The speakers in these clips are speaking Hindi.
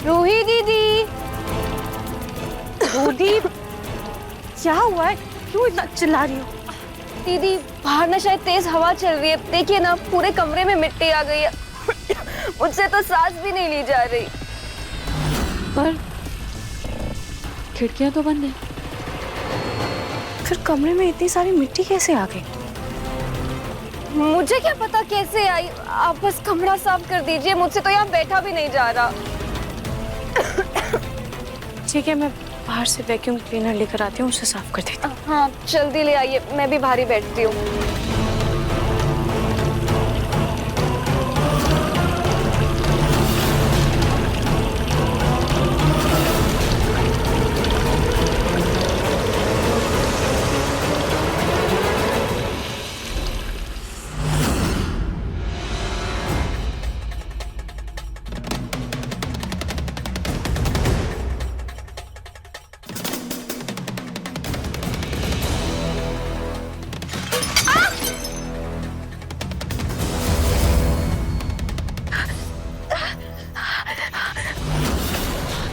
रूही दीदी। रूही, क्या हुआ है? क्यों इतना चिल्ला रही हो? दीदी बाहर ना शायद तेज हवा चल रही है, देखिए ना पूरे कमरे में मिट्टी आ गई है। मुझसे तो सांस भी नहीं ली जा रही। पर खिड़कियां तो बंद है। फिर कमरे में इतनी सारी मिट्टी कैसे आ गई? मुझे क्या पता कैसे आई। आप बस कमरा साफ कर दीजिए, मुझसे तो यहाँ बैठा भी नहीं जा रहा। ठीक है, मैं बाहर से वैक्यूम क्लीनर लेकर आती हूँ, उसे साफ कर देती हूँ। हाँ जल्दी ले आइए, मैं भी बाहर ही बैठती हूँ।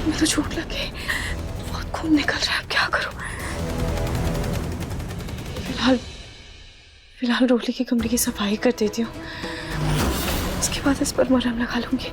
मैं तो चोट लग गई, बहुत खून निकल रहा है, अब क्या करूं? फिलहाल रोली के कमरे की सफाई कर देती हूँ, उसके बाद इस पर मरहम लगा लूंगी।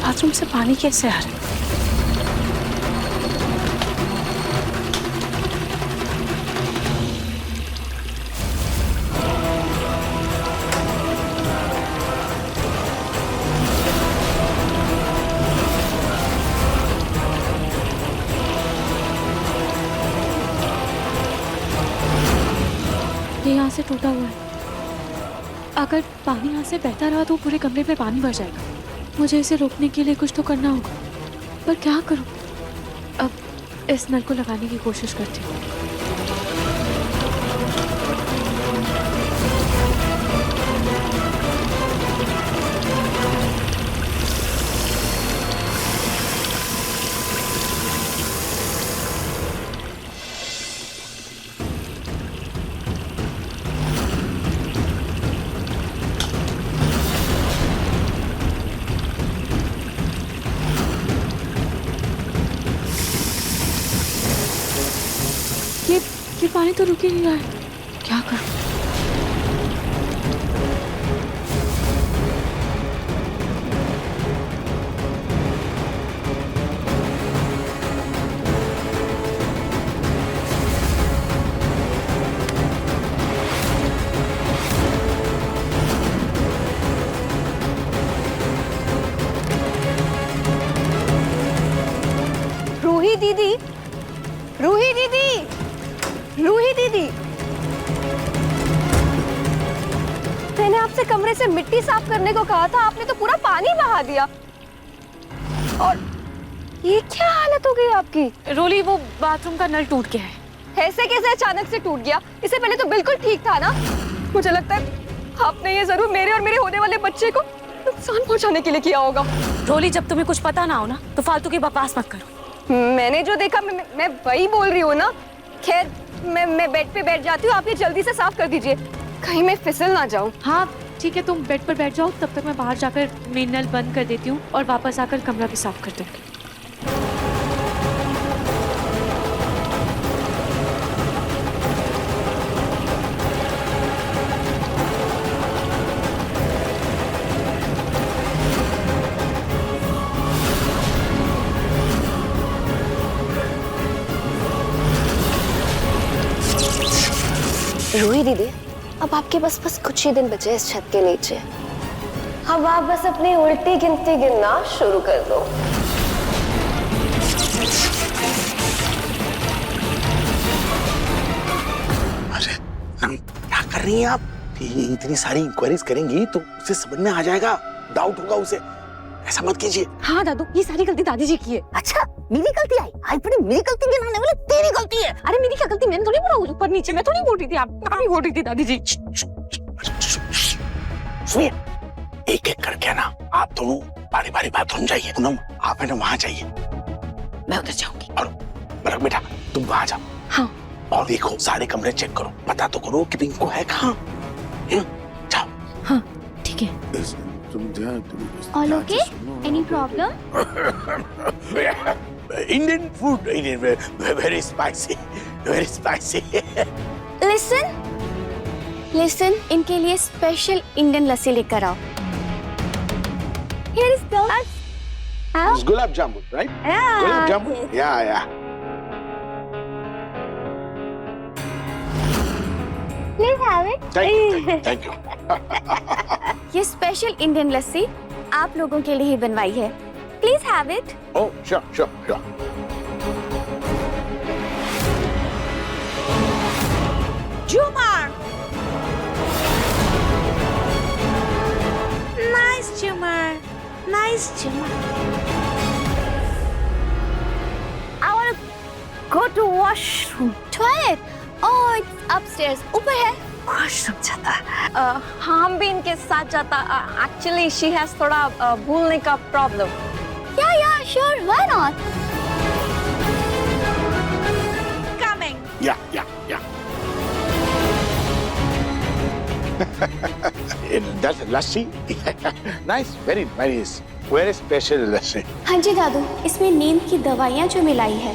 बाथरूम से पानी कैसे आ रहा है? ये यहाँ से टूटा हुआ है। अगर पानी यहाँ से बहता रहा तो पूरे कमरे में पानी भर जाएगा। मुझे इसे रोकने के लिए कुछ तो करना होगा, पर क्या करूं? अब इस नल को लगाने की कोशिश करती हूँ। ये पानी तो रुक ही नहीं रहा है, क्या करूं? रूही दीदी, रूही दीदी, रूही दीदी, मैंने आपसे कमरे से मिट्टी साफ करने को कहा था, आपने तो पूरा पानी बहा दिया। और ये क्या हालत हो गई आपकी? रोली, वो बाथरूम का नल टूट गया है। ऐसे कैसे अचानक से टूट गया? इससे पहले तो बिल्कुल ठीक था ना? मुझे लगता है आपने ये जरूर मेरे और मेरे होने वाले बच्चे को नुकसान पहुंचाने के लिए किया होगा। रोली, जब तुम्हें कुछ पता ना हो ना तो फालतू की बकवास मत करो। मैंने जो देखा मैं वही बोल रही हूँ ना। खैर मैं बेड पे बैठ जाती हूँ, आप ये जल्दी से साफ कर दीजिए, कहीं मैं फिसल ना जाऊँ। हाँ ठीक है, तुम बेड पर बैठ जाओ, तब तक मैं बाहर जाकर मेन नल बंद कर देती हूँ और वापस आकर कमरा भी साफ कर दूँगी। रूही दीदी, अब आपके बस कुछ ही दिन बचे इस छत के नीचे। अब आप बस अपनी उल्टी गिनती गिनना शुरू कर दो। अरे क्या कर रही हैं आप? इतनी सारी इंक्वायरीज करेंगी तो उसे समझ में आ जाएगा, डाउट होगा उसे। ऐसा मत कीजिए। हाँ दादू, ये सारी गलती दादी जी की है। अच्छा मेरी गलती आई? आज बड़ी मेरी गलती गिनाने वाले तेरी गलती है। अरे मेरी क्या गलती, मैंने थोड़ी बोला ऊपर नीचे, मैं थोड़ी बोल रही थी, आप ही बोल रही थी दादी जी। सुनिए, एक एक करके ना आप दोनों बारी बारी बाथरूम जाइए। पूनम आप है ना वहाँ जाइए। मैं उधर जाऊंगी। और बरक बेटा तुम वहाँ जाओ। हाँ। और देखो सारे कमरे चेक करो, पता तो करो कि पिंको है कहाँ। जाओ। हाँ ठीक है। All okay? Any problem? Indian food, very spicy, very spicy. Listen, इनके लिए स्पेशल इंडियन लस्सी लेकर आओ। Here is glass. It's gulab jamun, right? Yeah. Gulab jamun? Yeah. Please have it. Thank you. ये स्पेशल इंडियन लस्सी आप लोगों के लिए ही बनवाई है। Please have it. Oh, sure. Jumar. Nice Jumar. I want to go to washroom. Toilet? Oh, it's upstairs. ऊपर है। वॉशरूम जाता। हम भी इनके साथ जाता। Actually, she has थोड़ा भूलने का problem. Yeah, sure. Why not? Coming. Yeah. That's lassi. Nice, very nice. Very special lassi. हाँ जी दादू, इसमें नींद की दवाइयाँ जो मिलाई है।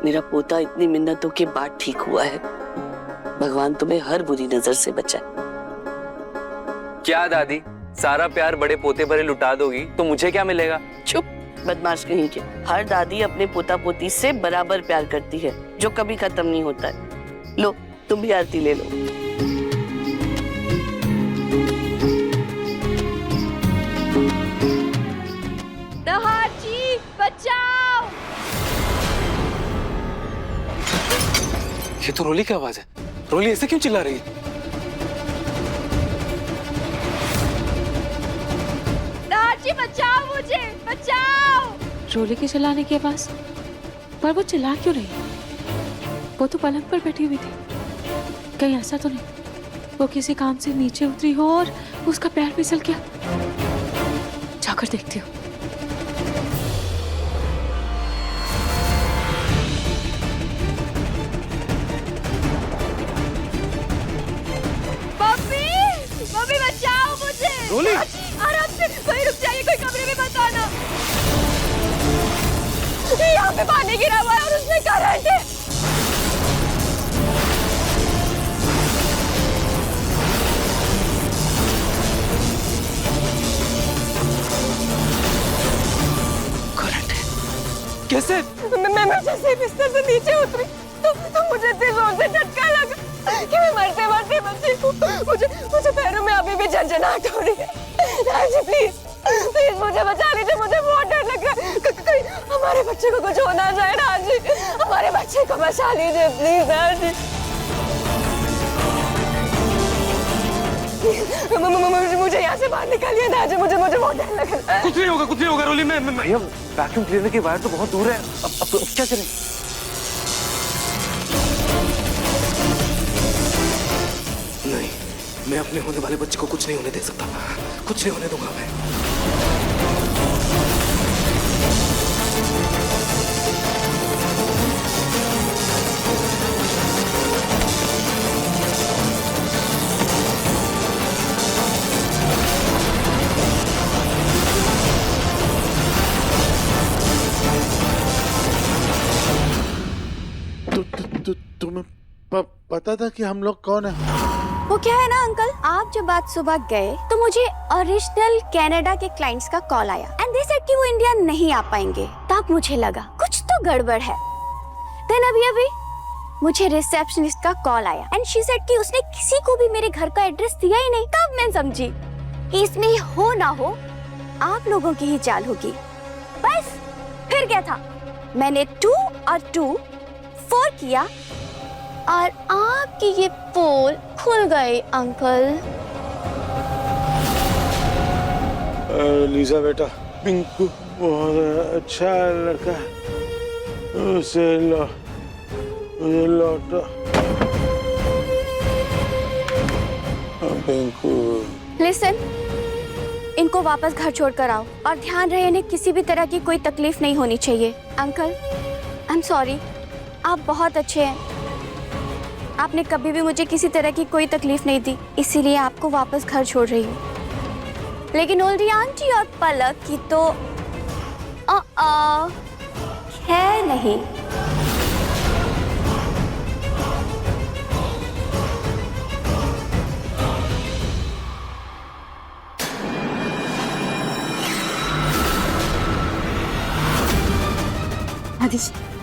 मेरा पोता इतनी मिन्नतों के बाद ठीक हुआ है। भगवान तुम्हें हर बुरी नजर से बचाए। क्या दादी, सारा प्यार बड़े पोते पर लुटा दोगी तो मुझे क्या मिलेगा? चुप, बदमाश कहीं के। हर दादी अपने पोता पोती से बराबर प्यार करती है, जो कभी खत्म नहीं होता है। लो तुम भी आरती ले लो। दहाड़ जी बचाओ। ये तो रोली की आवाज है। रोली ऐसे क्यों चिल्ला रही है? दहाड़ जी बचाओ, मुझे बचाओ। रोली के चिल्लाने के पास, पर वो चिल्ला क्यों रही है? वो तो पलंग पर बैठी हुई थी। कहीं ऐसा तो नहीं वो किसी काम से नीचे उतरी हो और उसका पैर फिसल गया? जाकर देखती हूँ। मम्मी बचाओ मुझे। रोली! आराम से, कोई रुक जाइए, कोई कमरे में मत आना। यहाँ पे पानी गिरा हुआ है और उसमें करंट है। करंट है? कैसे? मैं जैसे बिस्तर से नीचे उतरी तो मुझे इतनी जोर से झटका लगा कि मैं मरते मरते बची हूँ। मुझे पैरों में अभी भी झंझनाहट हो रही है। राजी प्लीज मुझे बचा लीजिए, मुझे बहुत डर लग रहा है। कहीं हमारे बच्चे को कुछ हो ना जाए। राजी, हमारे बच्चे को बचा लीजिए प्लीज। राजी मुझे यहाँ से बाहर निकालिए। राजी मुझे बहुत डर लग रहा है। कुछ नहीं होगा रोली। मैं वैक्यूम क्लीनर की वायर तो बहुत दूर है। अब क्या करें? नहीं, मैं अपने होने वाले बच्चे को कुछ नहीं होने दे सकता। कुछ नहीं होने दूंगा मैं। तुम्हें पता था कि हम लोग कौन है? वो क्या है ना अंकल, आप जब आज सुबह गए तो मुझे ओरिजिनल कनाडा के क्लाइंट्स का कॉल आया एंड दे सेड कि वो इंडिया नहीं आ पाएंगे। तब मुझे लगा कुछ तो गड़बड़ है। देन अभी मुझे रिसेप्शनिस्ट का कॉल आया एंड शी सेड कि उसने किसी को भी मेरे घर का एड्रेस दिया ही नहीं। तब मैं समझी कि इसमें हो ना हो आप लोगों की ही चाल होगी। बस फिर क्या था, मैंने 2 और 2 4 किया और आपकी ये पोल खुल गए अंकल। लीजा बेटा, पिंकू बहुत अच्छा लड़का है, उसे लौटा। पिंकू लिसन, इनको वापस घर छोड़ कर आओ और ध्यान रहे इन्हें किसी भी तरह की कोई तकलीफ नहीं होनी चाहिए। अंकल आई एम सॉरी, आप बहुत अच्छे हैं, आपने कभी भी मुझे किसी तरह की कोई तकलीफ नहीं दी, इसीलिए आपको वापस घर छोड़ रही हूँ। लेकिन ओल्डी आंटी और पलक की तो है नहीं।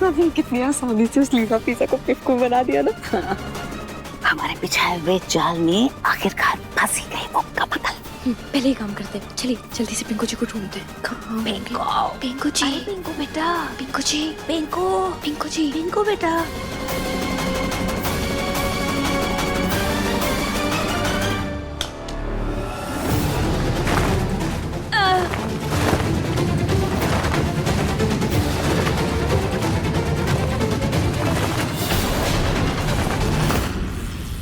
मम्मी कितनी आसानी से उस लीजा पिज़्ज़ा को पिक्कू बना दिया ना। हमारे बिछाए हुए जाल में आखिरकार फंस ही गई वो कमल। पहले ही काम करते हैं, चलिए जल्दी से पिंकू जी को ढूंढते हैं। पिंकू जी, पिंकू बेटा, पिंकू जी, पिंकू पिंकू जी, पिंकू बेटा।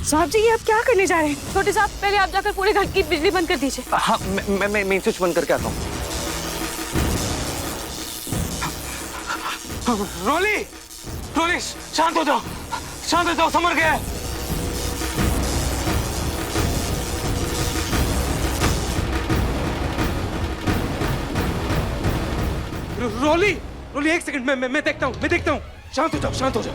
साहब जी, ये आप क्या करने जा रहे हैं? छोटे साहब, पहले आप जाकर पूरे घर की बिजली बंद कर दीजिए। हाँ, मैं मेन स्विच बंद करके आता हूँ। रोली, रोली, शांत हो जाओ, शांत हो जाओ, समझ गए? रोली, रोली एक सेकंड, मैं देखता हूँ, शांत हो जाओ, शांत हो जाओ।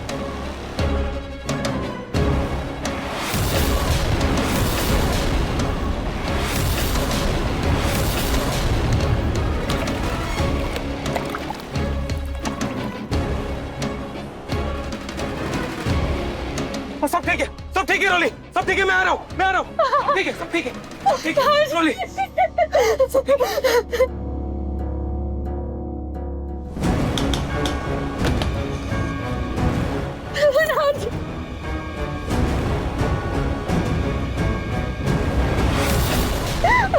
सब ठीक है रोली, सब ठीक है, मैं आ रहा हूँ, ठीक है, सब ठीक है रोली, सब ठीक है।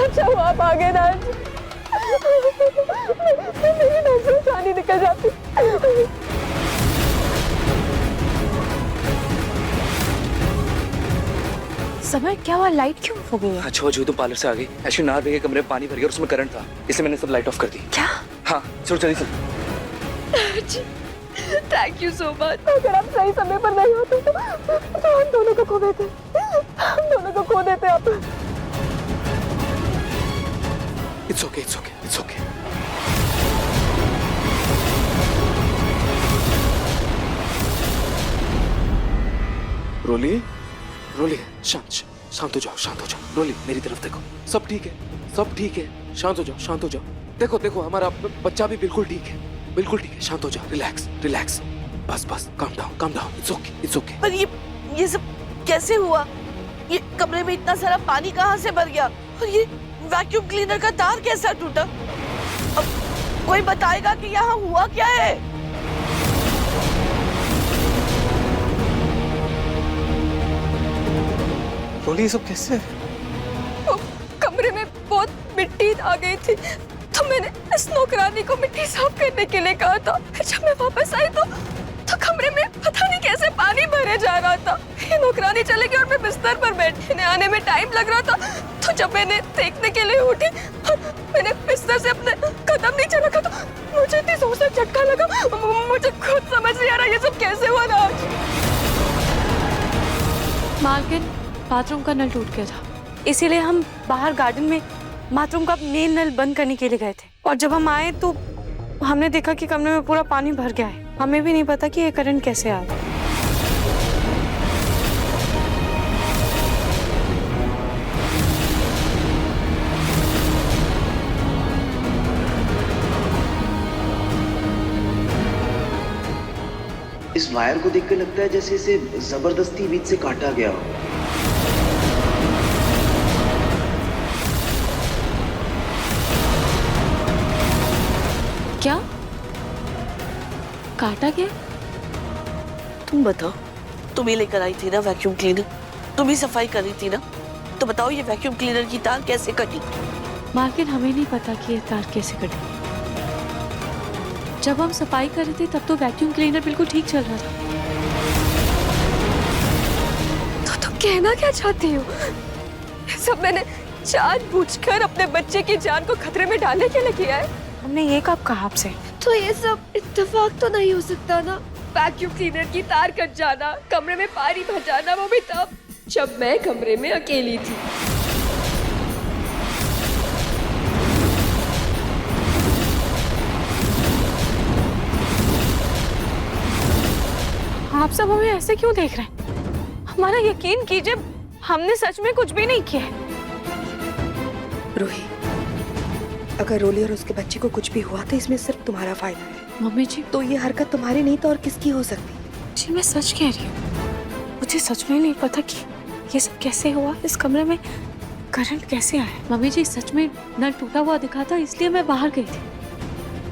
अच्छा हुआ आप आ गए राज, मेरी नजरों से पानी निकल जाती। समय क्या हुआ, लाइट क्यों हो गई? अच्छा हुआ जो तुम पार्लर से आ गई। एक्चुअली नार भैया के कमरे में पानी भर गया और उसमें करंट था, इसलिए मैंने सब लाइट ऑफ कर दी। क्या? हाँ चलो जल्दी से। Thank you so much. अगर आप सही समय पर नहीं होते तो हम दोनों को खो देते, हम दोनों को खो देते आप। It's okay, it's okay, it's okay. रोली, रोली, शांत हो जाओ, रोली मेरी तरफ देखो, सब ठीक है, शांत हो जाओ, देखो हमारा बच्चा भी बिल्कुल ठीक है, शांत हो जाओ, रिलैक्स, बस, calm down, it's okay. पर ये सब कैसे हुआ? ये कमरे में इतना सारा पानी कहाँ से भर गया? और ये वैक्यूम क्लीनर का तार कैसा टूटा? अब कोई बताएगा कि यहाँ हुआ क्या है? रोली, ये सब कैसे? कमरे में बहुत मिट्टी आ गई थी तो मैंने इस नौकरानी को मिट्टी साफ करने के लिए कहा था। फिर जब मैं वापस आई तो कमरे में पता नहीं कैसे पानी भरे जा रहा था। ये नौकरानी चली गई और मैं बिस्तर पर बैठने आने में टाइम लग रहा था। तो जब मैंने देखने के लिए उठी और मैंने बिस्तर से अपने कदम नीचे रखा तो मुझे इतनी जोर से झटका लगा, मुझे खुद समझ नहीं आ रहा ये सब कैसे हुआ राज। मालकिन, बाथरूम का नल टूट गया था, इसीलिए हम बाहर गार्डन में बाथरूम का मेन नल बंद करने के लिए गए थे। और जब हम आए तो हमने देखा कि कमरे में पूरा पानी भर गया है। हमें भी नहीं पता कि ये करंट कैसे आया। इस वायर को देखकर लगता है जैसे इसे जबरदस्ती बीच से काटा गया हो। क्या काटा गया? तुम बताओ, तुम ही लेकर आई थी ना वैक्यूम क्लीनर, तुम ही सफाई कर रही थी ना, तो बताओ ये वैक्यूम क्लीनर की तार कैसे कटी? मालकिन हमें नहीं पता कि ये तार कैसे कटी। जब हम सफाई कर रहे थे तब तो वैक्यूम क्लीनर बिल्कुल ठीक चल रहा था। तो तुम कहना क्या चाहती हो? ये सब मैंने जानबूझकर अपने बच्चे की जान को खतरे में डालने के लिए किया है। हमने ये कब कहा आपसे? तो ये सब इत्तेफाक तो नहीं हो सकता ना? वैक्यूम क्लीनर की तार कट जाना, कमरे में पानी भर जाना, वो भी तब जब मैं कमरे में अकेली थी। आप सब हमें ऐसे क्यों देख रहे हैं? हमारा यकीन कीजिए, हमने सच में कुछ भी नहीं किया है। रूही, अगर रोली और उसके बच्चे को कुछ भी हुआ तो इसमें सिर्फ तुम्हारा फायदा है। मम्मी जी, तो ये हरकत तुम्हारी नहीं तो और किसकी हो सकती? जी मैं सच कह रही हूँ। मुझे सच में नहीं पता कि ये सब कैसे हुआ, इस कमरे में करंट कैसे आया। मम्मी जी सच में नल टूटा हुआ दिखा था, इसलिए मैं बाहर गई थी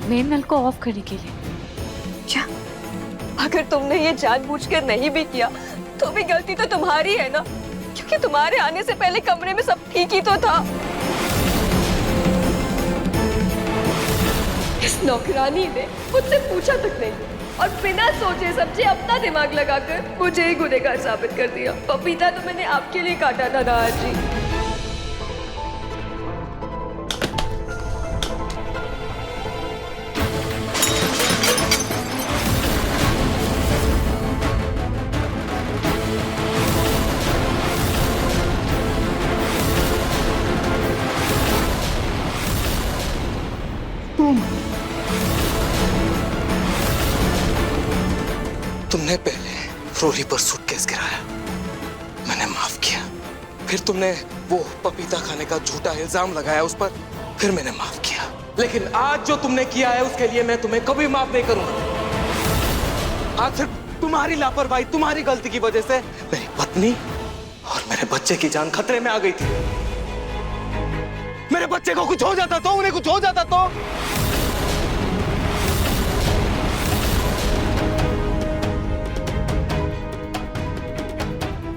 मेन नल को ऑफ करने के लिए। क्या? अगर तुमने ये जानबूझकर नहीं भी किया तो भी गलती तो तुम्हारी है ना, क्योंकि तुम्हारे आने से पहले कमरे में सब ठीक ही तो था। इस नौकरानी ने मुझसे पूछा तक नहीं और बिना सोचे समझे अपना दिमाग लगाकर मुझे ही गुनहगार साबित कर दिया। पपीता तो मैंने आपके लिए काटा था ना जी। तुमने पहले रोली पर सूटकेस गिराया, मैंने माफ किया। फिर तुमने वो पपीता खाने का झूठा इल्जाम लगाया उस पर, फिर मैंने माफ किया। लेकिन आज जो तुमने किया है उसके लिए मैं तुम्हें कभी माफ नहीं करूंगा। आज सिर्फ तुम्हारी लापरवाही, तुम्हारी गलती की वजह से मेरी पत्नी और मेरे बच्चे की जान खतरे में आ गई थी। मेरे बच्चे को कुछ हो जाता तो, उन्हें कुछ हो जाता तो।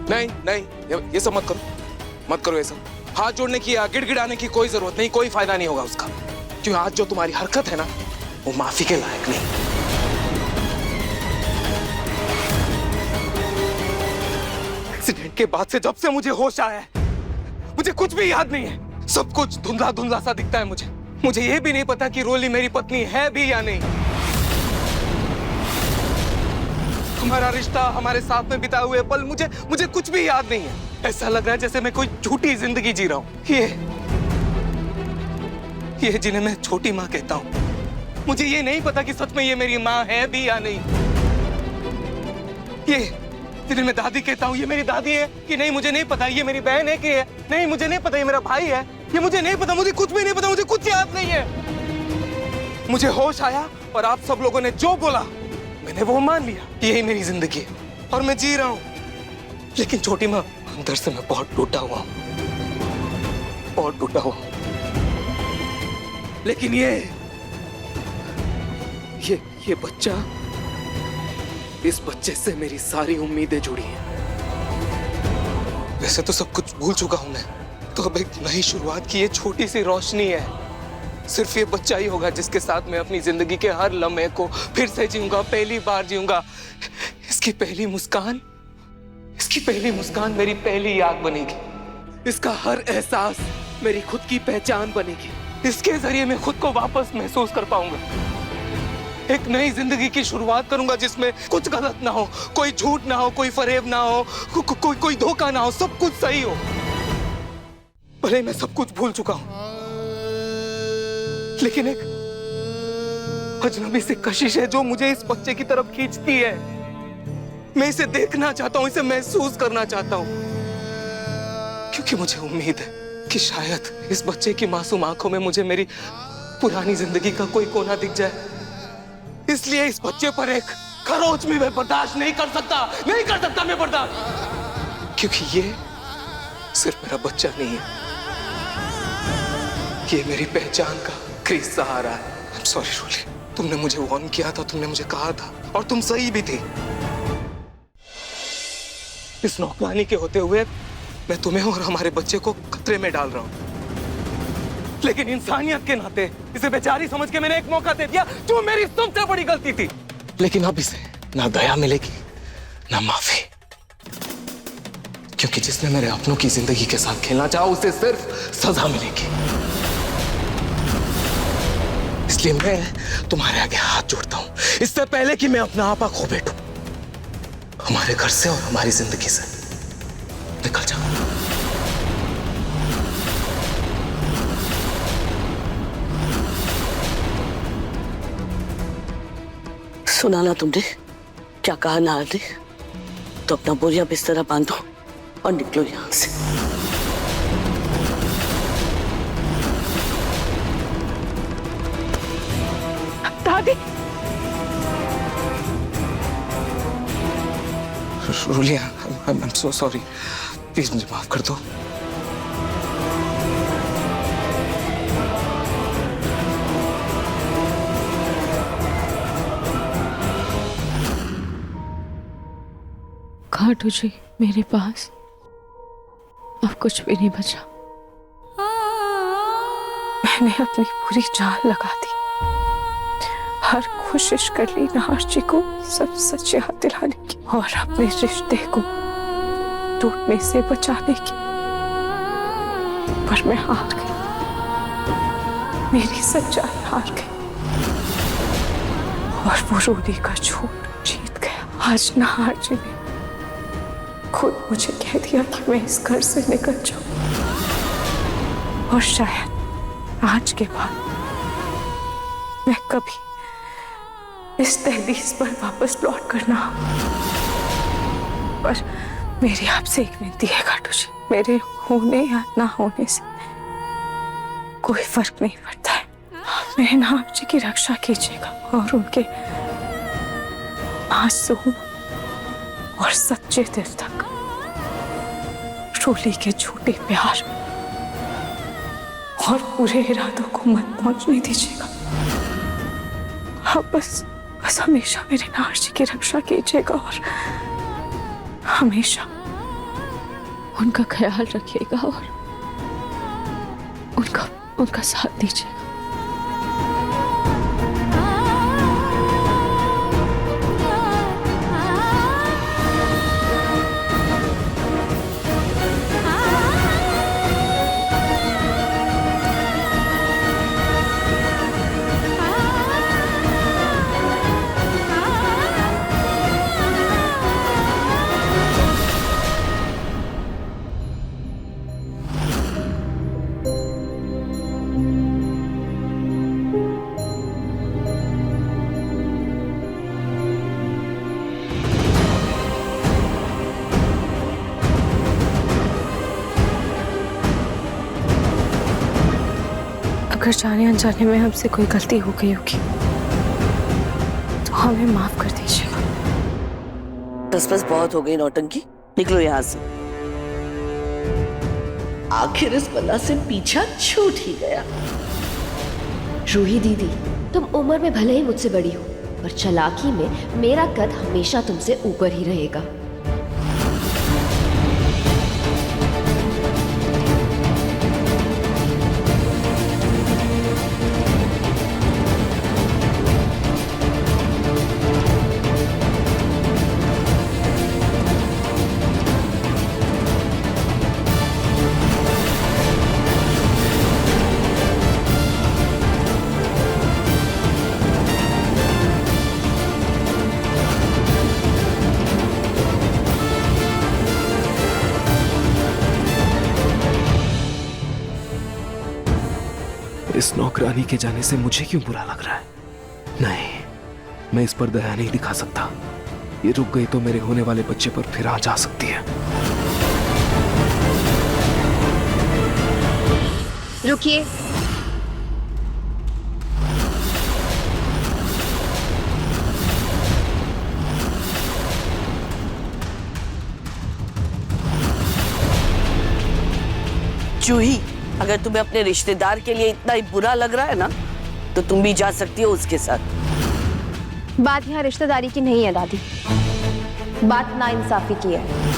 नहीं नहीं, ये सब मत करो, मत करो ये सब। हाथ जोड़ने की या गिड़गिड़ाने की कोई जरूरत नहीं, कोई फायदा नहीं होगा उसका। क्यों आज जो तुम्हारी हरकत है ना, वो माफी के लायक नहीं। एक्सीडेंट के बाद से जब से मुझे होश आया है, मुझे कुछ भी याद नहीं है। सब कुछ धुंधला धुंधला सा दिखता है मुझे। मुझे ये भी नहीं पता कि रोली मेरी पत्नी है भी या नहीं। हमारा रिश्ता, हमारे साथ में बिताए हुए पल, मुझे कुछ भी याद नहीं है। ऐसा लग रहा है जैसे मैं कोई झूठी जिंदगी जी रहा हूँ। ये जिन्हें मैं छोटी माँ कहता हूँ, मुझे ये नहीं पता कि सच में ये मेरी माँ है भी या नहीं। ये जिन्हें मैं दादी कहता हूँ, ये मेरी दादी है कि नहीं मुझे नहीं पता। ये मेरी बहन है कि नहीं मुझे नहीं पता। ये मेरा भाई है, ये मुझे नहीं पता। मुझे कुछ भी नहीं पता, मुझे कुछ याद नहीं है। मुझे होश आया और आप सब लोगों ने जो बोला मैंने वो मान लिया। यही मेरी जिंदगी है और मैं जी रहा हूँ। लेकिन छोटी माँ, अंदर से मैं बहुत टूटा हुआ हूँ, बहुत टूटा हुआ हूँ। लेकिन ये बच्चा, इस बच्चे से मेरी सारी उम्मीदें जुड़ी हैं। वैसे तो सब कुछ भूल चुका हूं मैं, तो अब एक नई शुरुआत की ये छोटी सी रोशनी है। सिर्फ ये बच्चा ही होगा जिसके साथ मैं अपनी जिंदगी के हर लम्हे को फिर से जीऊंगा, पहली बार जीऊंगा। इसकी पहली मुस्कान मेरी पहली याद बनेगी। इसका हर एहसास मेरी खुद की पहचान बनेगी। इसके जरिए मैं खुद को वापस महसूस कर पाऊंगा। एक नई जिंदगी की शुरुआत करूंगा जिसमें कुछ गलत ना हो, कोई झूठ ना हो, कोई फरेब ना हो, कोई धोखा ना हो, सब कुछ सही हो। भले मैं सब कुछ भूल चुका हूं, लेकिन एक अजनबी सी कशिश है जो मुझे इस बच्चे की तरफ खींचती है। मैं इसे देखना चाहता हूं, इसे महसूस करना चाहता हूं, क्योंकि मुझे उम्मीद है कि शायद इस बच्चे की मासूम आंखों में मुझे मेरी पुरानी जिंदगी का कोई कोना दिख जाए। इसलिए इस बच्चे पर एक खरोच में मैं बर्दाश्त नहीं कर सकता, नहीं कर सकता मैं बर्दाश्त, क्योंकि ये सिर्फ मेरा बच्चा नहीं है, ये मेरी पहचान का क्रीज सहारा है। I'm sorry रोली, तुमने मुझे वार्न किया था, तुमने मुझे कहा था, और तुम सही भी थी। इस नौकरानी के होते हुए मैं तुम्हें और हमारे बच्चे को खतरे में डाल रहा हूं, लेकिन इंसानियत के नाते इसे बेचारी समझ के मैंने एक मौका दे दिया, जो मेरी सबसे बड़ी गलती थी। लेकिन अब इसे ना दया मिलेगी ना माफी, क्योंकि जिसने मेरे अपनों की जिंदगी के साथ खेलना चाहा उसे सिर्फ सजा मिलेगी। इसलिए मैं तुम्हारे आगे हाथ जोड़ता हूं, इससे पहले कि मैं अपना आपा खो बैठूं। हमारे घर से और हमारी जिंदगी से निकल जाओ। सुना ना तुमने क्या कहा नार ने? तो अपना बोरिया बिस्तरा बांधो और निकलो यहां से। दादी, रूलिया, I'm so sorry, प्लीज मुझे माफ कर दो। खाटू जी, मेरे पास अब कुछ भी नहीं बचा। मैंने अपनी पूरी जान लगा दी, हर कोशिश कर ली नाहर जी को सब सच याद दिलाने की और अपने रिश्ते को टूटने से बचाने की, पर मैं हार गई, मेरी सच्चाई हार गई और वो रूली का झूठ जीत गया। आज नाहर जी ने खुद मुझे कह दिया कि मैं इस घर से निकल जाऊं, और शायद आज के बाद मैं कभी इस तहदीस पर वापस लौट करना। पर मेरी आपसे एक विनती है खाटू जी, मेरे होने या ना होने से कोई फर्क नहीं पड़ता है। मेरे नाम जी की रक्षा कीजिएगा और उनके मासूम और सच्चे दिल तक रूली के झूठे प्यार और बुरे इरादों को मत पहुंचने दीजिएगा। आप बस हमेशा मेरे नाहर जी की रक्षा कीजिएगा और हमेशा उनका ख्याल रखिएगा और उनका साथ दीजिएगा। अगर जाने अनजाने में हमसे कोई गलती हो गई होगी तो हमें माफ कर दीजिएगा। बस बहुत हो गई नौटंकी, निकलो यहाँ से। आखिर इस बला से पीछा छूट ही गया। रूही दीदी, तुम उम्र में भले ही मुझसे बड़ी हो, पर चालाकी में मेरा कद हमेशा तुमसे ऊपर ही रहेगा। इस नौकरानी के जाने से मुझे क्यों बुरा लग रहा है? नहीं, मैं इस पर दया नहीं दिखा सकता। ये रुक गई तो मेरे होने वाले बच्चे पर फिर आंच आ सकती है। रुकिए, जूही, अगर तुम्हें अपने रिश्तेदार के लिए इतना ही बुरा लग रहा है ना, तो तुम भी जा सकती हो उसके साथ। बात यहाँ रिश्तेदारी की नहीं है दादी, बात नाइंसाफी की है।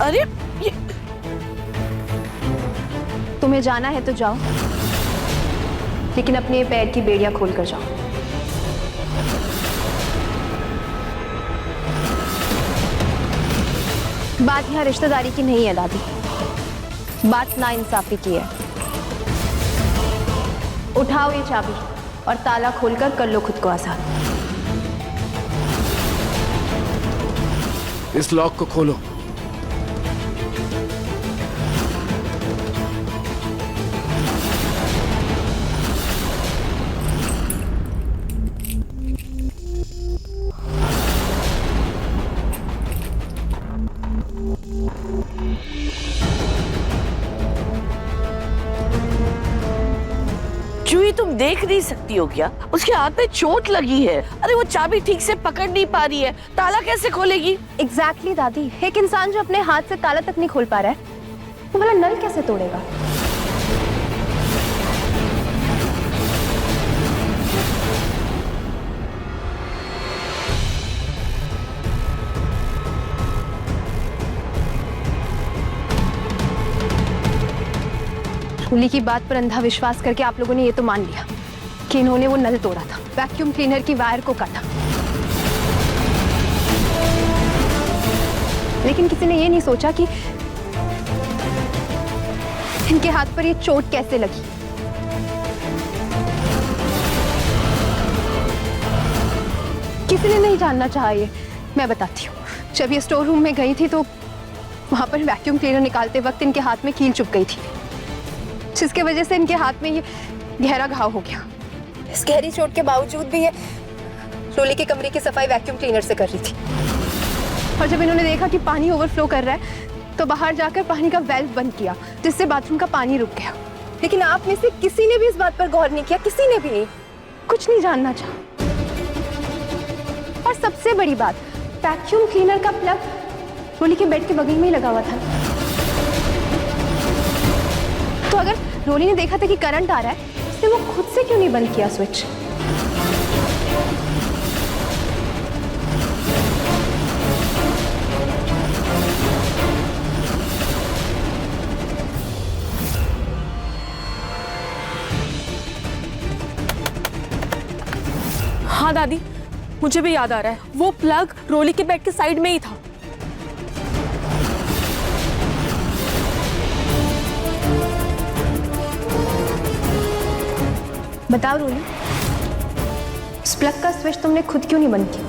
अरे ये तुम्हें जाना है तो जाओ, लेकिन अपने पैर की बेड़ियां खोल कर जाओ। बात यहाँ रिश्तेदारी की नहीं है दादी, बात नाइंसाफी की है। उठाओ ये चाबी और ताला खोलकर कर लो खुद को आजाद। इस लॉक को खोलो। जूही, तुम देख नहीं सकती हो क्या? उसके हाथ में चोट लगी है। अरे वो चाबी ठीक से पकड़ नहीं पा रही है, ताला कैसे खोलेगी? एग्जैक्टली दादी, एक इंसान जो अपने हाथ से ताला तक नहीं खोल पा रहा है, वो भला नल कैसे तोड़ेगा? रोली की बात पर अंधा विश्वास करके आप लोगों ने ये तो मान लिया कि इन्होंने वो नल तोड़ा था, वैक्यूम क्लीनर की वायर को काटा, लेकिन किसी ने ये नहीं सोचा कि इनके हाथ पर ये चोट कैसे लगी। किसी ने नहीं जानना चाहा ये, मैं बताती हूँ। जब ये स्टोर रूम में गई थी तो वहां पर वैक्यूम क्लीनर निकालते वक्त इनके हाथ में कील चुभ गई थी, जिसके वजह से इनके हाथ में ये गहरा घाव हो गया। इस गहरी चोट के बावजूद भी ये रोली के कमरे की सफाई वैक्यूम क्लीनर से कर रही थी, और जब इन्होंने देखा कि पानी ओवरफ्लो कर रहा है तो बाहर जाकर पानी का वेल्व बंद किया, जिससे बाथरूम का पानी रुक गया। लेकिन आप में से किसी ने भी इस बात पर गौर नहीं किया, किसी ने भी नहीं, कुछ नहीं जानना चाहा। और सबसे बड़ी बात, वैक्यूम क्लीनर का प्लग रोली के बेड के बगल में ही लगा हुआ था। तो अगर रोली ने देखा था कि करंट आ रहा है, उसने वो खुद से क्यों नहीं बंद किया स्विच? हाँ दादी, मुझे भी याद आ रहा है, वो प्लग रोली के बेड के साइड में ही था। बताओ रोली, इस प्लग का स्विच तुमने खुद क्यों नहीं बंद किया?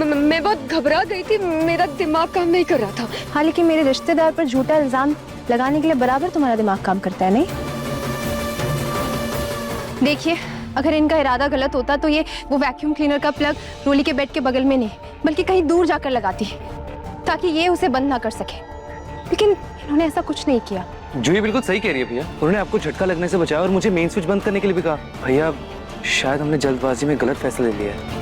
मैं बहुत घबरा गई थी, मेरा दिमाग काम नहीं कर रहा था। हाँ, लेकिन मेरे रिश्तेदार पर झूठा इल्जाम लगाने के लिए बराबर तुम्हारा दिमाग काम करता है, नहीं? देखिए, अगर इनका इरादा गलत होता तो ये वो वैक्यूम क्लीनर का प्लग रोली के बेड के बगल में नहीं, बल्कि कहीं दूर जाकर लगाती, ताकि ये उसे बंद ना कर सके। लेकिन इन्होंने ऐसा कुछ नहीं किया। जूही बिल्कुल सही कह रही है भैया, उन्होंने आपको झटका लगने से बचाया और मुझे मेन स्विच बंद करने के लिए भी कहा। भैया, शायद हमने जल्दबाजी में गलत फैसला ले लिया है।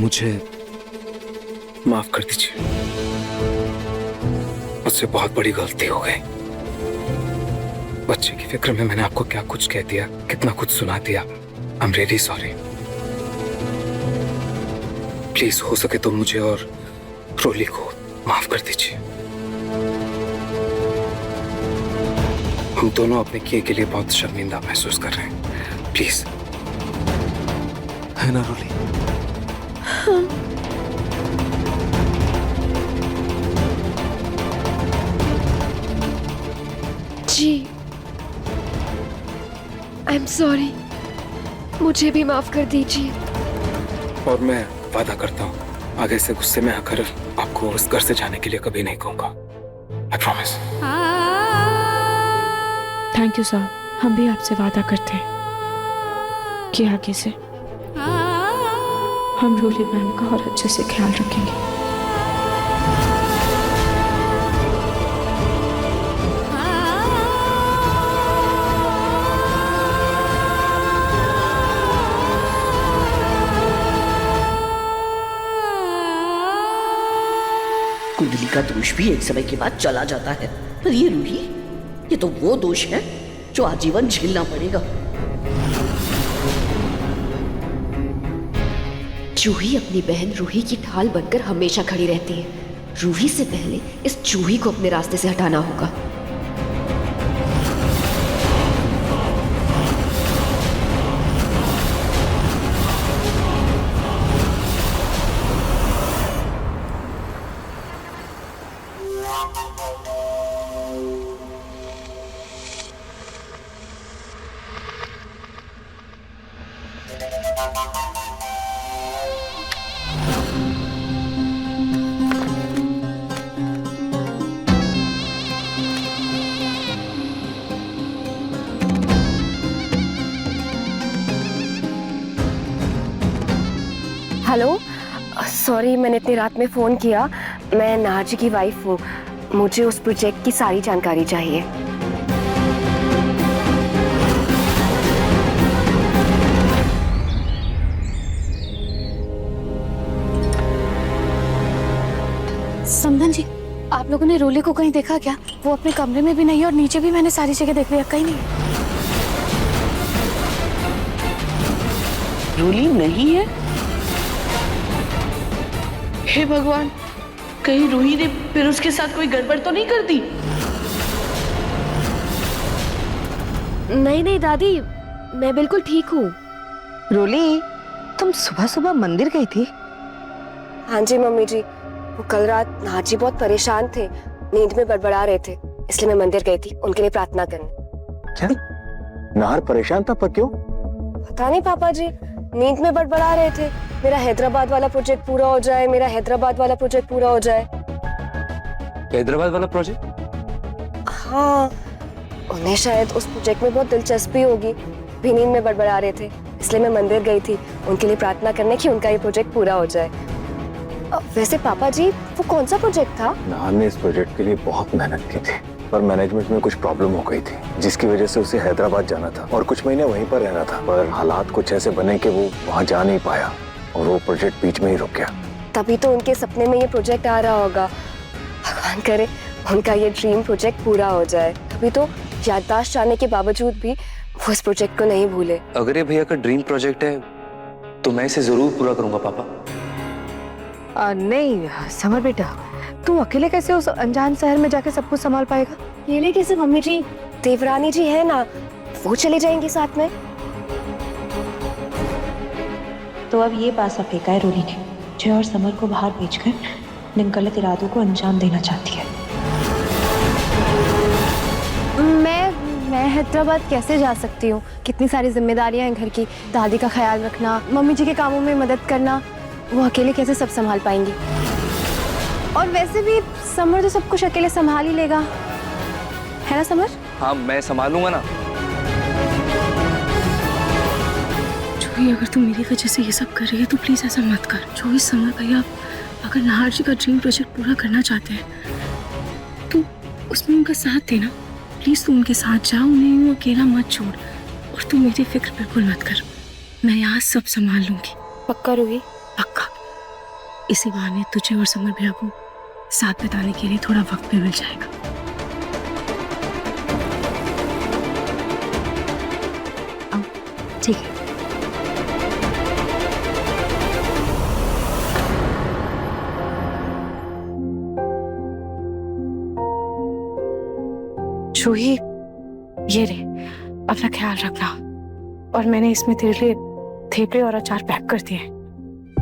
मुझे माफ कर दीजिए, मुझसे बहुत बड़ी गलती हो गई। बच्चे की फिक्र में मैंने आपको क्या कुछ कह दिया, कितना कुछ सुना दिया। I am really sorry. Please हो सके तो मुझे और रोली को माफ कर दीजिए। हम दोनों अपने किए के लिए बहुत शर्मिंदा महसूस कर रहे हैं। प्लीज, है ना रोली? हाँ। जी आई एम सॉरी, मुझे भी माफ कर दीजिए। और मैं वादा करता हूँ आगे से गुस्से में आकर आपको उस घर से जाने के लिए कभी नहीं कहूंगा। I promise. Thank you sir, हम भी आपसे वादा करते हैं कि आगे से हम रोली मैम का और अच्छे से ख्याल रखेंगे। कुंडली का दोष भी एक समय के बाद चला जाता है, पर ये रूही, ये तो वो दोष है जो आजीवन झेलना पड़ेगा। जूही अपनी बहन रूही की ढाल बनकर हमेशा खड़ी रहती है। रूही से पहले इस जूही को अपने रास्ते से हटाना होगा। हेलो, सॉरी मैंने इतनी रात में फ़ोन किया। मैं नाहर जी की वाइफ हूँ, मुझे उस प्रोजेक्ट की सारी जानकारी चाहिए। समधन जी, आप लोगों ने रोली को कहीं देखा क्या? वो अपने कमरे में भी नहीं है और नीचे भी मैंने सारी जगह देख लिया, कहीं नहीं। रोली नहीं है? हे भगवान, कहीं रूही ने फिर उसके साथ कोई गड़बड़ तो नहीं कर दी? नहीं नहीं दादी, मैं बिल्कुल ठीक हूँ। रोली, तुम सुबह सुबह मंदिर गई थी? हाँ जी मम्मी जी, वो कल रात नाहर जी बहुत परेशान थे, नींद में बड़बड़ा रहे थे, इसलिए मैं मंदिर गई थी उनके लिए प्रार्थना करने। क्या नाहर परेशान था, पर क्यों? पता नहीं पापा जी, नींद में बड़बड़ा रहे थे, मेरा हैदराबाद वाला प्रोजेक्ट पूरा हो जाए, मेरा हैदराबाद वाला प्रोजेक्ट पूरा हो जाए। हैदराबाद वाला प्रोजेक्ट? हाँ, उन्हें शायद उस प्रोजेक्ट में बहुत दिलचस्पी होगी, भी नींद में बड़बड़ा रहे थे, इसलिए मैं मंदिर गई थी उनके लिए प्रार्थना करने की उनका ये प्रोजेक्ट पूरा हो जाए। वैसे पापा जी, वो कौन सा प्रोजेक्ट था? नाहर ने इस प्रोजेक्ट के लिए बहुत मेहनत की थी, पर मैनेजमेंट में कुछ प्रॉब्लम हो गई थी, जिसकी वजह से उसे हैदराबाद जाना था और कुछ महीने वहीं पर रहना था, पर हालात कुछ ऐसे बने कि वो वहाँ जा नहीं पाया और वो प्रोजेक्ट बीच में ही रुक गया। तभी तो उनके सपने में ये प्रोजेक्ट आ रहा होगा। भगवान करे उनका ये ड्रीम प्रोजेक्ट पूरा हो जाए। तभी तो याददाश्त जाने के बावजूद भी वो इस प्रोजेक्ट को नहीं भूले। अगर ये भैया का ड्रीम प्रोजेक्ट है तो मैं इसे जरूर पूरा करूंगा पापा। नहीं समर बेटा, तू अकेले कैसे उस अनजान शहर में जाके सब कुछ संभाल पाएगा? अकेले कैसे मम्मी जी? देवरानी जी है ना, वो चले जाएंगी साथ में। तो अब ये पासा फेंका है रोली ने, जय और समर को बाहर भेजकर अपने गलत इरादों को अंजाम देना चाहती है। मैं हैदराबाद कैसे जा सकती हूँ? कितनी सारी जिम्मेदारियां हैं घर की, दादी का ख्याल रखना, मम्मी जी के कामों में मदद करना, वो अकेले कैसे सब संभाल पाएंगी? और वैसे भी समर तो सब कुछ अकेले संभाल ही लेगा, है ना समर? हाँ मैं संभालूंगा ना। जूही, अगर तू मेरी वजह से ये सब कर रही है तो प्लीज ऐसा मत कर। जूही, समर भैया अगर नाहर जी का ड्रीम प्रोजेक्ट पूरा करना चाहते हैं तो उसमें उनका साथ देना। प्लीज तू उनके साथ जा, उन्हें यूं अकेला मत छोड़। और तू मेरी फिक्र बिल्कुल मत कर, मैं यहाँ सब संभाल लूंगी। पक्का रूही? पक्का। इसी बहाने तुझे और समर भैया को साथ बिताने के लिए थोड़ा वक्त भी मिल जाएगा। ठीक है। जूही, ये ले, अपना ख्याल रखना। और मैंने इसमें तेरे लिए थेपले और अचार पैक कर दिए,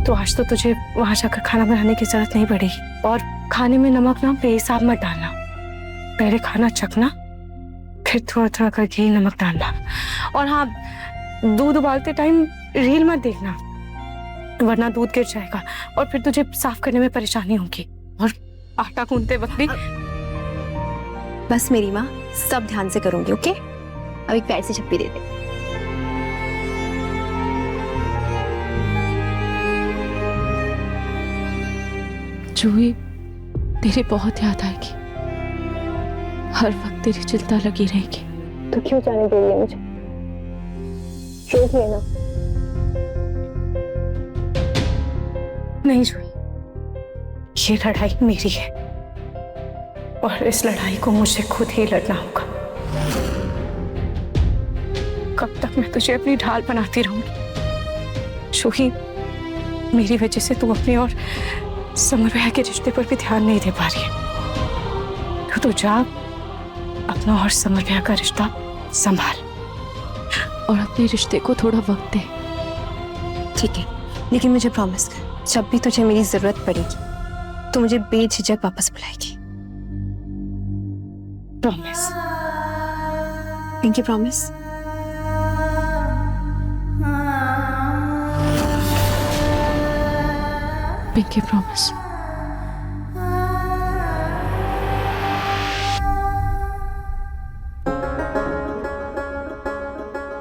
तो आज तो तुझे वहां जाकर खाना बनाने की जरूरत नहीं पड़ेगी। और खाने में नमक ना बेहिसाब मत डालना, पहले खाना चखना फिर थोड़ा थोड़ा करके ही नमक डालना। और हाँ, दूध उबालते टाइम रील मत देखना, वरना दूध गिर जाएगा और फिर तुझे साफ करने में परेशानी होगी। और आटा गूंथते वक्त भी बस मेरी माँ, सब ध्यान से करूंगी। ओके, अब एक प्यार से छप्पी दे दे। जूही, तेरी बहुत याद आएगी, हर वक्त तेरी चिंता लगी रहेगी। तो क्यों जाने दे रही है मुझे? रोक लेना। नहीं जूही, ये लड़ाई मेरी है और इस लड़ाई को मुझे खुद ही लड़ना होगा। कब तक मैं तुझे अपनी ढाल बनाती रहूंगी? जूही, मेरी वजह से तू अपने और समर भैया के रिश्ते पर भी ध्यान नहीं दे पा रही है। तो जा, अपना और समर भैया का रिश्ता संभाल और अपने रिश्ते को थोड़ा वक्त दे। ठीक है, लेकिन मुझे प्रॉमिस कर, जब भी तुझे मेरी जरूरत पड़ेगी तो मुझे बेझिझक वापस बुलाएगी। Promise. Pinky, promise. Pinky, promise.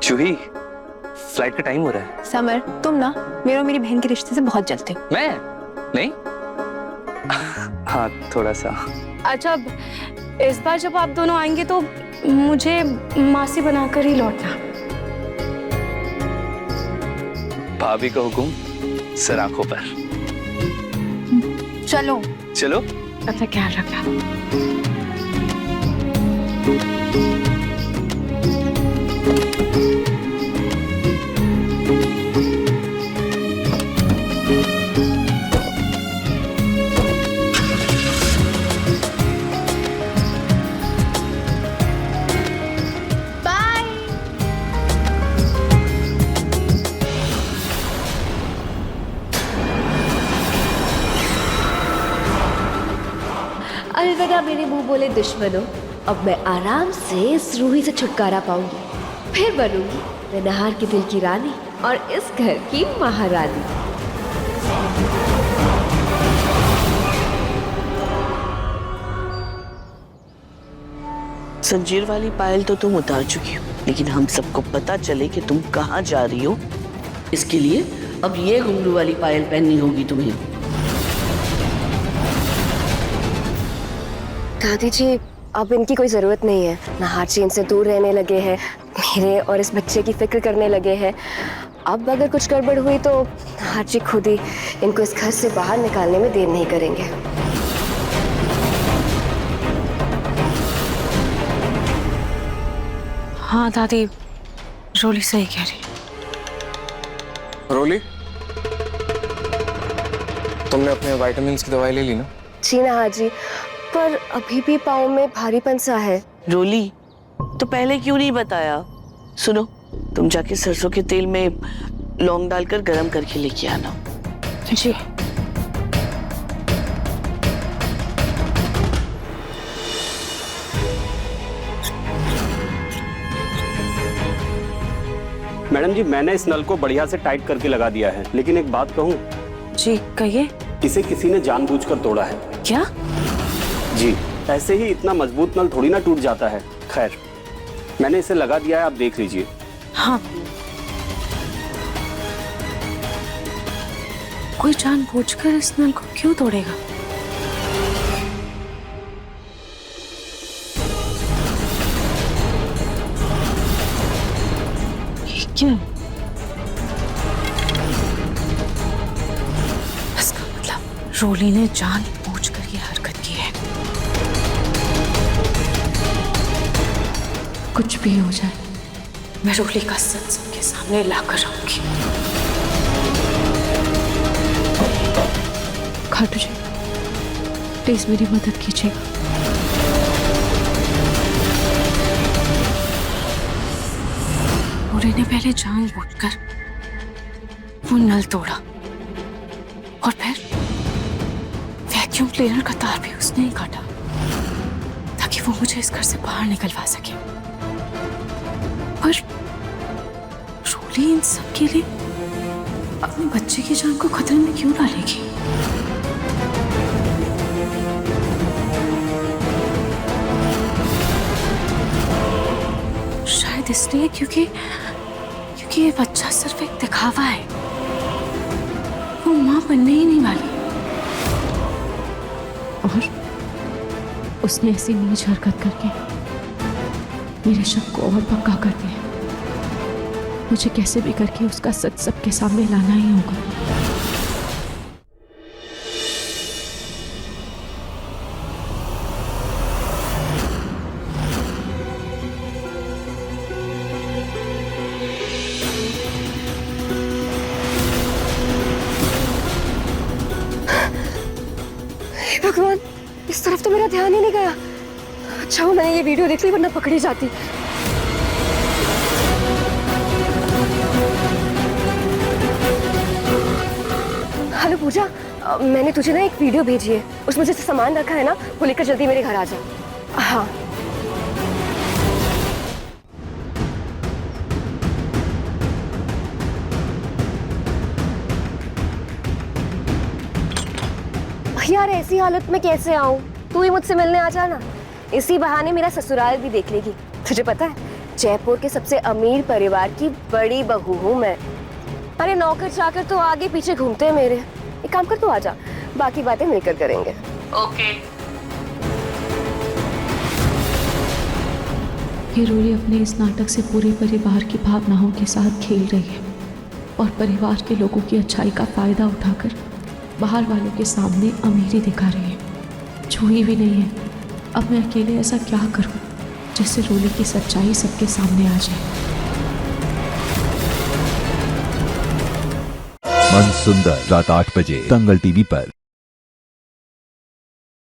Juhi, flight का टाइम हो रहा है। समर, तुम ना मेरे और मेरी बहन के रिश्ते से बहुत जलते हो। मैं नहीं? हाँ, थोड़ा सा। अच्छा, इस बार जब आप दोनों आएंगे तो मुझे मासी बनाकर ही लौटना। भाभी का हुक्म सर आंखों पर। चलो चलो, अपना ख्याल रखना। अलविदा मेरे मुंह बोले दुश्मनों, अब मैं आराम से इस रूही से छुटकारा पाऊंगी। फिर बनूंगी मैं नहार के दिल की रानी और इस घर की महारानी। संजीर वाली पायल तो तुम उतार चुकी हो, लेकिन हम सबको पता चले कि तुम कहाँ जा रही हो, इसके लिए अब ये घुंघरू वाली पायल पहननी होगी तुम्हें। दादी जी, अब इनकी कोई जरूरत नहीं है। नहार जी इनसे दूर रहने लगे हैं, मेरे और इस बच्चे की फिक्र करने लगे हैं। अब अगर कुछ गड़बड़ हुई तो नहार जी खुद ही इनको इस घर से बाहर निकालने में देर नहीं करेंगे। हाँ दादी, रोली सही कह रही। रोली, तुमने अपने विटामिन्स की दवाई ले ली ना? जी नहार जी, पर अभी भी पाँव में भारीपन सा है। रोली, तो पहले क्यों नहीं बताया? सुनो, तुम जाके सरसों के तेल में लौंग डालकर गरम करके लेके आना। जी। मैडम जी, मैंने इस नल को बढ़िया से टाइट करके लगा दिया है, लेकिन एक बात कहूँ? जी कहिए। इसे किसी ने जानबूझकर तोड़ा है। क्या? जी, ऐसे ही इतना मजबूत नल थोड़ी ना टूट जाता है। खैर, मैंने इसे लगा दिया है, आप देख लीजिए। हाँ, कोई जानबूझकर इस नल को क्यों तोड़ेगा? ये क्या? इसका मतलब रोली ने जानबूझकर ये हरकत की है। कुछ भी हो जाए, मैं रोली का सच सबके सामने लाकर रहूंगी। खाटू जी, प्लीज मेरी मदद कीजिएगा। रोली ने पहले जानबूझकर वो नल तोड़ा और फिर वैक्यूम क्लीनर का तार भी उसने ही काटा ताकि वो मुझे इस घर से बाहर निकलवा सके। पर रोली इन सब के लिए अपने बच्चे की जान को खतरे में क्यों डालेगी? शायद इसलिए क्योंकि ये बच्चा सिर्फ एक दिखावा है, वो मां बनने ही नहीं वाली। और उसने ऐसी नीच हरकत करके मेरे शक को और पक्का कर दिया। मुझे कैसे भी करके उसका सच सबके सामने लाना ही होगा। हे भगवान, इस तरफ तो मेरा ध्यान ही नहीं गया। अच्छा हो मैंने ये वीडियो देख ली, वरना पकड़ी जाती। हेलो पूजा, मैंने तुझे ना एक वीडियो भेजी है, उसमें जैसे सामान रखा है ना, वो लेकर जल्दी मेरे घर आ जा। हाँ यार, ऐसी हालत में कैसे आऊं? तू ही मुझसे मिलने आ जाना। इसी बहाने मेरा ससुराल भी देख लेगी। तुझे पता है, जयपुर के सबसे अमीर परिवार की बड़ी बहू हूँ मैं। अरे नौकर चाकर तो आगे पीछे घूमते हैं मेरे। एक काम कर, तू आ जा, बाकी बातें मिलकर करेंगे। ओके। ये रोली अपने इस नाटक से पूरे परिवार की भावनाओं के साथ खेल रही है और परिवार के लोगों की अच्छाई का फायदा उठाकर बाहर वालों के सामने अमीरी दिखा रही है। छुई भी नहीं है। अब मैं अकेले ऐसा क्या करूं जिससे रोली की सच्चाई सबके सामने आ जाए। मन सुंदर रात 8 बजे दंगल टीवी पर।